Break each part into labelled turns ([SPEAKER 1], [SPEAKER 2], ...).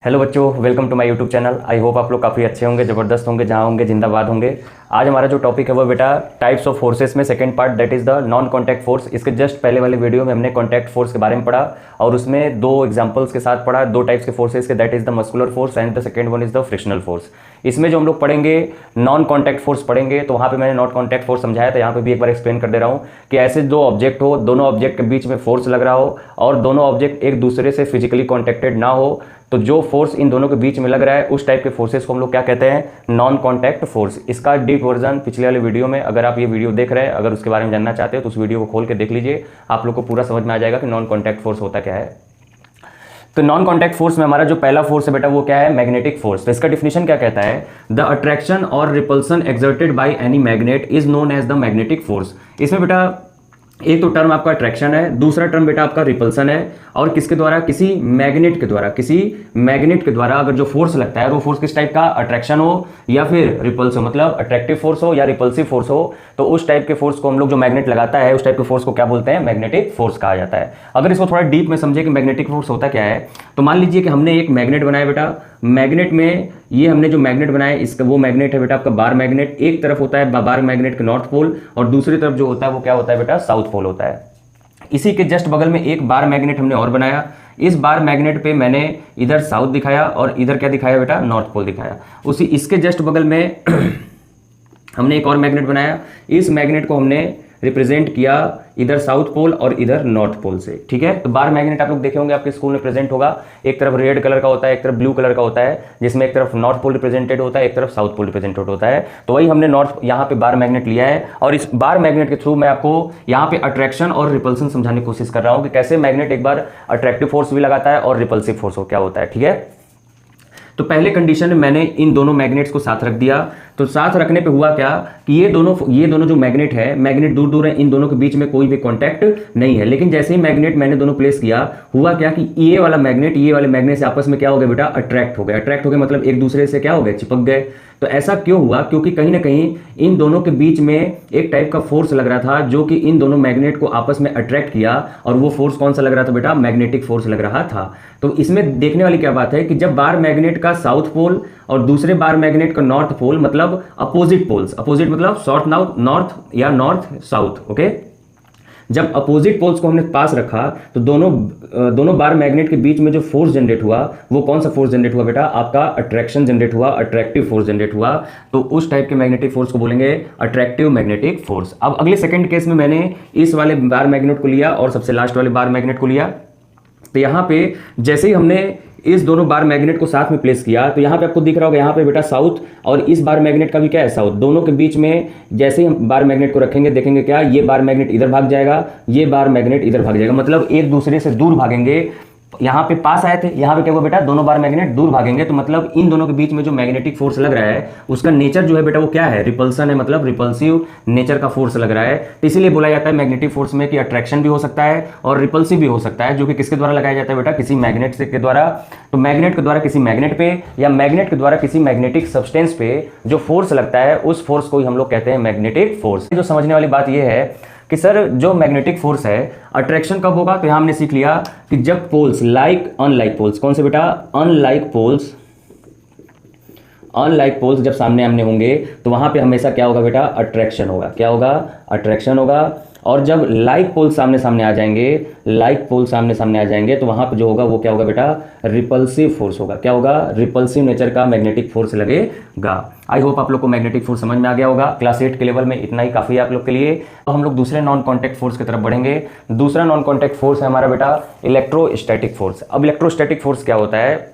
[SPEAKER 1] Hello बच्चों, welcome to my YouTube channel. I hope आप लोग काफ़ी अच्छे होंगे, ज़बरदस्त होंगे, जहाँ होंगे जिंदाबाद होंगे। आज हमारा जो टॉपिक है वो बेटा टाइप्स ऑफ फोर्सेस में second part, that is the non contact force. इसके जस्ट पहले वाले वीडियो में हमने कॉन्टैक्ट फोर्स के बारे में पढ़ा और उसमें दो एग्जांपल्स के साथ पढ़ा, दो टाइप्स के फोर्सेस के, that is the muscular force and the second one is the frictional force. इसमें जो हम लोग पढ़ेंगे नॉन कॉन्टैक्ट फोर्स पढ़ेंगे, तो वहाँ पे मैंने नॉन कॉन्टैक्ट फोर्स समझाया था, यहाँ पे भी एक बार एक्सप्लेन कर दे रहा हूँ कि ऐसे दो ऑब्जेक्ट हो, दोनों ऑब्जेक्ट के बीच में फोर्स लग रहा हो और दोनों ऑब्जेक्ट एक दूसरे से फिजिकली कॉन्टैक्टेड ना हो, तो जो फोर्स इन दोनों के बीच में लग रहा है उस टाइप के फोर्सेस को हम लोग क्या कहते हैं, नॉन कॉन्टैक्ट फोर्स। इसका डीप वर्जन पिछले वाले वीडियो में, अगर आप ये वीडियो देख रहे हैं, अगर उसके बारे में जानना चाहते हो तो उस वीडियो को खोल के देख लीजिए, आप लोग को पूरा समझ में आ जाएगा कि नॉन कॉन्टैक्ट फोर्स होता क्या है। तो नॉन कॉन्टैक्ट फोर्स में हमारा जो पहला फोर्स है बेटा वो क्या है, मैग्नेटिक फोर्स। तो इसका डिफिनेशन क्या कहता है, द अट्रैक्शन और repulsion exerted by any magnet is known as the magnetic force. इसमें बेटा एक तो टर्म आपका अट्रैक्शन है, दूसरा टर्म बेटा आपका रिपल्सन है, और किसके द्वारा, किसी मैग्नेट के द्वारा, किसी मैग्नेट के द्वारा अगर जो फोर्स लगता है वो फोर्स किस टाइप का, अट्रैक्शन हो या फिर रिपल्स हो, मतलब अट्रैक्टिव फोर्स हो या रिपल्सिव फोर्स हो, तो उस टाइप के फोर्स को हम लोग, जो मैग्नेट लगाता है उस टाइप के फोर्स को क्या बोलते हैं, मैग्नेटिक फोर्स कहा जाता है। अगर इसको थोड़ा डीप में समझे कि मैग्नेटिक फोर्स होता क्या है, तो मान लीजिए कि हमने एक मैग्नेट बनाया बेटा, मैग्नेट में ये हमने जो मैग्नेट बनाया इसका वो मैग्नेट है बेटा आपका बार मैग्नेट। एक तरफ होता है बार मैग्नेट का नॉर्थ पोल और दूसरी तरफ जो होता है वो क्या होता है बेटा, साउथ पोल होता है। इसी के जस्ट बगल में एक बार मैग्नेट हमने और बनाया, इस बार मैग्नेट पे मैंने इधर साउथ दिखाया और इधर क्या दिखाया बेटा, नॉर्थ पोल दिखाया। उसी इसके जस्ट बगल में हमने एक और मैग्नेट बनाया, इस मैग्नेट को हमने रिप्रेजेंट किया इधर साउथ पोल और इधर नॉर्थ पोल से, ठीक है। तो बार मैग्नेट आप लोग देखे होंगे आपके स्कूल में प्रेजेंट होगा, एक तरफ रेड कलर का होता है, एक तरफ ब्लू कलर का होता है, जिसमें एक तरफ नॉर्थ पोल रिप्रेजेंटेड होता है, एक तरफ साउथ पोल रिप्रेजेंटेड होता है। तो वही हमने नॉर्थ यहाँ पे बार मैग्नेट लिया है और इस बार मैग्नेट के थ्रू मैं आपको यहाँ पे अट्रैक्शन और रिपल्सन समझाने की कोशिश कर रहा हूँ कि कैसे मैग्नेट एक बार अट्रैक्टिव फोर्स भी लगाता है और रिपल्सिव फोर्स क्या होता है, ठीक है। तो पहले कंडीशन में मैंने इन दोनों मैग्नेट्स को साथ रख दिया, तो साथ रखने पे हुआ क्या कि ये दोनों जो मैग्नेट है, मैग्नेट दूर दूर है, इन दोनों के बीच में कोई भी कांटेक्ट नहीं है। लेकिन जैसे ही मैग्नेट मैंने दोनों प्लेस किया, हुआ क्या कि ये वाला मैग्नेट ये वाले मैग्नेट से आपस में क्या हो गया बेटा, अट्रैक्ट हो गए। अट्रैक्ट हो गए मतलब एक दूसरे से क्या हो गए, चिपक गए। तो ऐसा क्यों हुआ, क्योंकि कहीं ना कहीं इन दोनों के बीच में एक टाइप का फोर्स लग रहा था जो कि इन दोनों मैग्नेट को आपस में अट्रैक्ट किया, और वो फोर्स कौन सा लग रहा था बेटा, मैग्नेटिक फोर्स लग रहा था। तो इसमें देखने वाली क्या बात है कि जब बार मैग्नेट का साउथ पोल और दूसरे बार मैग्नेट का नॉर्थ पोल, मतलब अपोजिट पोल्स, अपोजिट मतलब नॉर्थ या नॉर्थ साउथ, ओके, जब अपोजिट पोल्स को हमने पास रखा तो दोनों बार मैग्नेट के बीच में जो फोर्स जनरेट हुआ वो कौन सा फोर्स जनरेट हुआ बेटा, आपका अट्रैक्शन जनरेट हुआ, अट्रैक्टिव फोर्स जनरेट हुआ। तो उस टाइप के मैग्नेटिक फोर्स को बोलेंगे अट्रैक्टिव मैग्नेटिक फोर्स। अब अगले सेकंड केस में मैंने इस वाले बार मैग्नेट को लिया और सबसे लास्ट वाले बार मैग्नेट को लिया। तो यहाँ पे जैसे ही हमने इस दोनों बार मैग्नेट को साथ में प्लेस किया, तो यहाँ पे आपको दिख रहा होगा, यहाँ पे बेटा साउथ और इस बार मैग्नेट का भी क्या है, साउथ। दोनों के बीच में जैसे ही हम बार मैग्नेट को रखेंगे, देखेंगे क्या, ये बार मैग्नेट इधर भाग जाएगा, ये बार मैग्नेट इधर भाग जाएगा, मतलब एक दूसरे से दूर भागेंगे। यहाँ पे पास आए थे, यहाँ पे क्या हुआ बेटा, दोनों बार मैग्नेट दूर भागेंगे। तो मतलब इन दोनों के बीच में जो मैग्नेटिक फोर्स लग रहा है उसका नेचर जो है बेटा वो क्या है, रिपल्सन है, मतलब रिपल्सिव नेचर का फोर्स लग रहा है। तो इसीलिए बोला जाता है मैग्नेटिक फोर्स में कि अट्रैक्शन भी हो सकता है और रिपल्सिव भी हो सकता है, जो कि किसके द्वारा लगाया जाता है बेटा, किसी मैग्नेट के द्वारा। तो मैग्नेट के द्वारा किसी मैग्नेट पे या मैग्नेट के द्वारा किसी मैग्नेटिक सब्सटेंस पे जो फोर्स लगता है उस फोर्स को ही हम लोग कहते हैं मैग्नेटिक फोर्स। जो समझने वाली बात यह है कि सर जो मैग्नेटिक फोर्स है अट्रैक्शन कब होगा, तो यहां हमने सीख लिया कि जब पोल्स लाइक अनलाइक पोल्स, कौन से बेटा, अनलाइक पोल्स जब सामने आमने होंगे तो वहां पे हमेशा क्या होगा बेटा, अट्रैक्शन होगा। क्या होगा, अट्रैक्शन होगा। और जब लाइक पोल सामने सामने आ जाएंगे तो वहां पे जो होगा वो क्या होगा बेटा, रिपल्सिव फोर्स होगा। क्या होगा, रिपल्सिव नेचर का मैग्नेटिक फोर्स लगेगा। आई होप आप लोग को मैग्नेटिक फोर्स समझ में आ गया होगा। क्लास 8 के लेवल में इतना ही काफी है आप लोग के लिए। तो हम लोग दूसरे नॉन कॉन्टैक्ट फोर्स की तरफ बढ़ेंगे। दूसरा नॉन कॉन्टैक्ट फोर्स है हमारा बेटा इलेक्ट्रोस्टैटिक फोर्स। अब इलेक्ट्रोस्टैटिक फोर्स क्या होता है,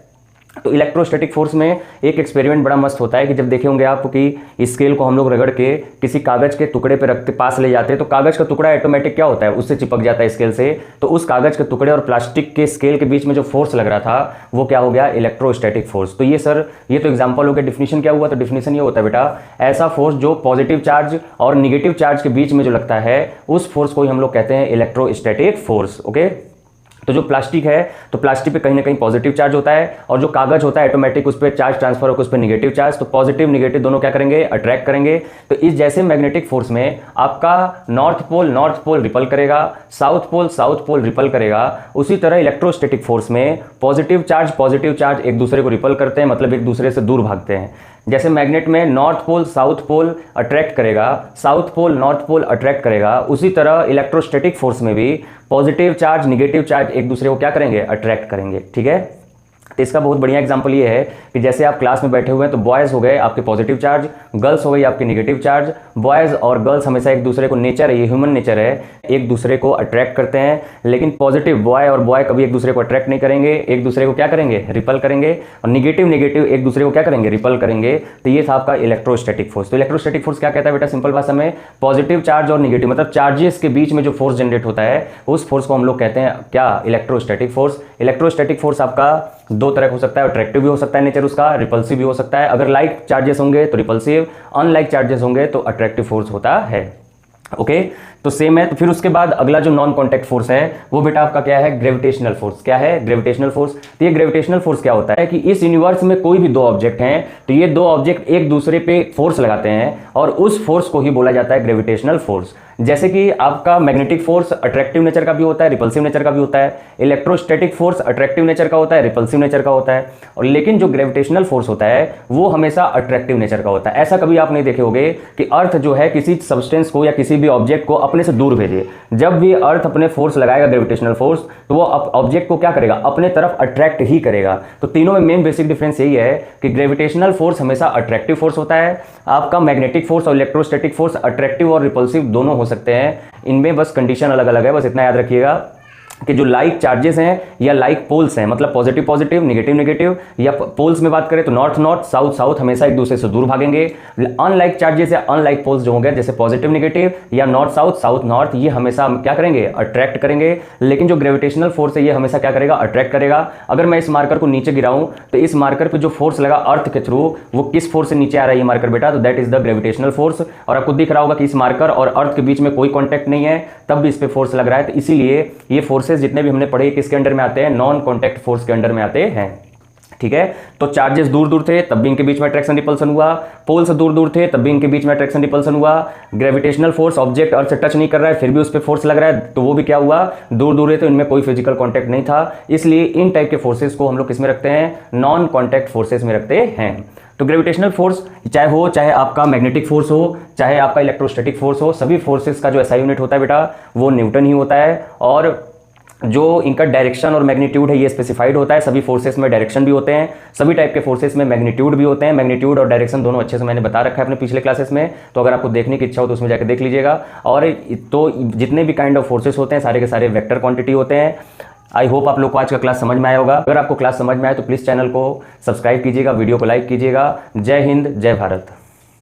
[SPEAKER 1] तो इलेक्ट्रोस्टैटिक फोर्स में एक एक्सपेरिमेंट बड़ा मस्त होता है कि जब देखे होंगे आप कि स्केल को हम लोग रगड़ के किसी कागज के टुकड़े पे रखते, पास ले जाते हैं, तो कागज का टुकड़ा ऑटोमेटिक क्या होता है, उससे चिपक जाता है स्केल से। तो उस कागज के टुकड़े और प्लास्टिक के स्केल के बीच में जो फोर्स लग रहा था वो क्या हो गया, इलेक्ट्रोस्टैटिक फोर्स। तो ये सर ये तो एग्जाम्पल हो गया। डिफिनेशन क्या हुआ, तो डिफिनेशन ये होता है बेटा, ऐसा फोर्स जो पॉजिटिव चार्ज और निगेटिव चार्ज के बीच में जो लगता है उस फोर्स को ही हम लोग कहते हैं इलेक्ट्रोस्टैटिक फोर्स, ओके। तो जो प्लास्टिक है तो प्लास्टिक पे कहीं ना कहीं पॉजिटिव चार्ज होता है, और जो कागज होता है ऑटोमेटिक उस पर चार्ज ट्रांसफर होकर उस पर निगेटिव चार्ज, तो पॉजिटिव निगेटिव दोनों क्या करेंगे, अट्रैक्ट करेंगे। तो इस जैसे मैग्नेटिक फोर्स में आपका नॉर्थ पोल रिपल करेगा, साउथ पोल रिपल करेगा, उसी तरह इलेक्ट्रोस्टैटिक फोर्स में पॉजिटिव चार्ज एक दूसरे को रिपल करते हैं, मतलब एक दूसरे से दूर भागते हैं। जैसे मैग्नेट में north pole south pole attract करेगा, south pole north pole attract करेगा, उसी तरह इलेक्ट्रोस्टैटिक फोर्स में भी पॉजिटिव चार्ज निगेटिव चार्ज एक दूसरे को क्या करेंगे, अट्रैक्ट करेंगे। ठीक है, तो इसका बहुत बढ़िया एग्जांपल ये है कि जैसे आप क्लास में बैठे हुए हैं तो बॉयज़ हो गए आपके पॉजिटिव चार्ज, गर्ल्स हो गई आपकी नेगेटिव चार्ज। बॉयज़ और गर्ल्स हमेशा एक दूसरे को, नेचर है ये, ह्यूमन नेचर है, एक दूसरे को अट्रैक्ट करते हैं, लेकिन पॉजिटिव बॉय और बॉय कभी एक दूसरे को अट्रैक्ट नहीं करेंगे, एक दूसरे को क्या करेंगे, रिपल करेंगे, और निगेटिव एक दूसरे को क्या करेंगे, रिपल करेंगे। तो ये था आपका इलेक्ट्रोस्टैटिक फोर्स। तो इलेक्ट्रोस्टैटिक फोर्स क्या कहता है बेटा, सिंपल भाषा में पॉजिटिव चार्ज और निगेटिव, मतलब चार्जेस के बीच में जो फोर्स जनरेट होता है उस फोर्स को हम लोग कहते हैं क्या, इलेक्ट्रोस्टैटिक फोर्स। इलेक्ट्रोस्टैटिक फोर्स आपका दो तरह का हो सकता है, अट्रैक्टिव भी हो सकता है नेचर उसका, रिपल्सिव भी हो सकता है। अगर लाइक चार्जेस होंगे तो रिपल्सिव, अनलाइक चार्जेस होंगे तो अट्रैक्टिव फोर्स होता है। ओके, तो सेम है। तो फिर उसके बाद अगला जो नॉन कॉन्टैक्ट फोर्स है वो बेटा आपका क्या है, ग्रेविटेशनल फोर्स। क्या है, ग्रेविटेशनल फोर्स। तो ये ग्रेविटेशनल फोर्स क्या होता है कि इस यूनिवर्स में कोई भी दो ऑब्जेक्ट हैं तो ये दो ऑब्जेक्ट एक दूसरे पे फोर्स लगाते हैं और उस फोर्स को ही बोला जाता है ग्रेविटेशनल फोर्स। जैसे कि आपका मैग्नेटिक फोर्स अट्रैक्टिव नेचर का भी होता है, रिपल्सिव नेचर का भी होता है। इलेक्ट्रोस्टैटिक फोर्स अट्रैक्टिव नेचर का होता है, रिपल्सिव नेचर का होता है। और लेकिन जो ग्रेविटेशनल फोर्स होता है वो हमेशा अट्रैक्टिव नेचर का होता है। ऐसा कभी आप नहीं देखे होंगे कि अर्थ जो है किसी सब्सटेंस को या किसी भी ऑब्जेक्ट को अपने से दूर भेजे। जब भी अर्थ अपने फोर्स लगाएगा ग्रेविटेशनल फोर्स तो वो ऑब्जेक्ट को क्या करेगा, अपने तरफ अट्रैक्ट ही करेगा। तो तीनों में मेन बेसिक डिफरेंस यही है कि ग्रेविटेशनल फोर्स हमेशा अट्रैक्टिव फोर्स होता है, आपका मैग्नेटिक फोर्स और इलेक्ट्रोस्टैटिक फोर्स अट्रैक्टिव और रिपल्सिव दोनों हो सकते हैं। इनमें बस कंडीशन अलग अलग है, बस इतना याद रखिएगा कि जो लाइक चार्जेस हैं या लाइक पोल्स हैं, मतलब पॉजिटिव पॉजिटिव निगेटिव निगेटिव, या पोल्स में बात करें तो नॉर्थ नॉर्थ साउथ साउथ हमेशा एक दूसरे से दूर भागेंगे। अनलाइक चार्जेस या अनलाइक पोल्स जो होंगे जैसे पॉजिटिव निगेटिव या नॉर्थ साउथ साउथ नॉर्थ, ये हमेशा क्या करेंगे, अट्रैक्ट करेंगे। लेकिन जो ग्रेविटेशनल फोर्स है ये हमेशा क्या करेगा, अट्रैक्ट करेगा। अगर मैं इस मार्कर को नीचे गिराऊं तो इस मार्कर पर जो फोर्स लगा अर्थ के थ्रू वो किस फोर्स से नीचे आ रहा है ये मार्कर बेटा, तो that is the gravitational force. और आपको दिख रहा होगा कि इस मार्कर और अर्थ के बीच में कोई कॉन्टैक्ट नहीं है, तब भी इस पर फोर्स लग रहा है। तो इसीलिए ये फोर्सेज जितने भी हमने पढ़े किसके अंडर में आते हैं, नॉन कॉन्टैक्ट फोर्स के अंडर में आते हैं। ठीक है, तो चार्जेस दूर दूर थे तब भी इनके बीच में अट्रैक्शन रिपल्सन हुआ, पोल से दूर दूर थे तब भी इनके बीच में अट्रैक्शन रिपल्सन हुआ। ग्रेविटेशनल फोर्स ऑब्जेक्ट अर्थ से टच नहीं कर रहा है फिर भी उस पर फोर्स लग रहा है, तो वो भी क्या हुआ, दूर दूर है, तो इनमें कोई फिजिकल कॉन्टैक्ट नहीं था। इसलिए इन टाइप के फोर्सेस को हम लोग किस में रखते हैं, नॉन कॉन्टैक्ट फोर्सेस में रखते हैं। तो ग्रेविटेशनल फोर्स चाहे आपका मैग्नेटिक फोर्स हो, चाहे आपका इलेक्ट्रोस्टैटिक फोर्स हो, सभी फोर्सेस का जो एसआई यूनिट होता है बेटा वो न्यूटन ही होता है। और जो इनका डायरेक्शन और मैग्नीट्यूड है ये स्पेसिफाइड होता है। सभी फोर्सेस में डायरेक्शन भी होते हैं, सभी टाइप के फोर्सेस में मैग्नीट्यूड भी होते हैं। मैग्नीट्यूड और डायरेक्शन दोनों अच्छे से मैंने बता रखा है अपने पिछले क्लासेस में, तो अगर आपको देखने की इच्छा हो तो उसमें जाकर देख लीजिएगा। और तो जितने भी काइंड ऑफ फोर्सेस होते हैं सारे के सारे वेक्टर क्वांटिटी होते हैं। आई होप आप लोग को आज का क्लास समझ में आया होगा। अगर आपको क्लास समझ में आए तो प्लीज़ चैनल को सब्सक्राइब कीजिएगा, वीडियो को लाइक कीजिएगा। जय हिंद, जय भारत।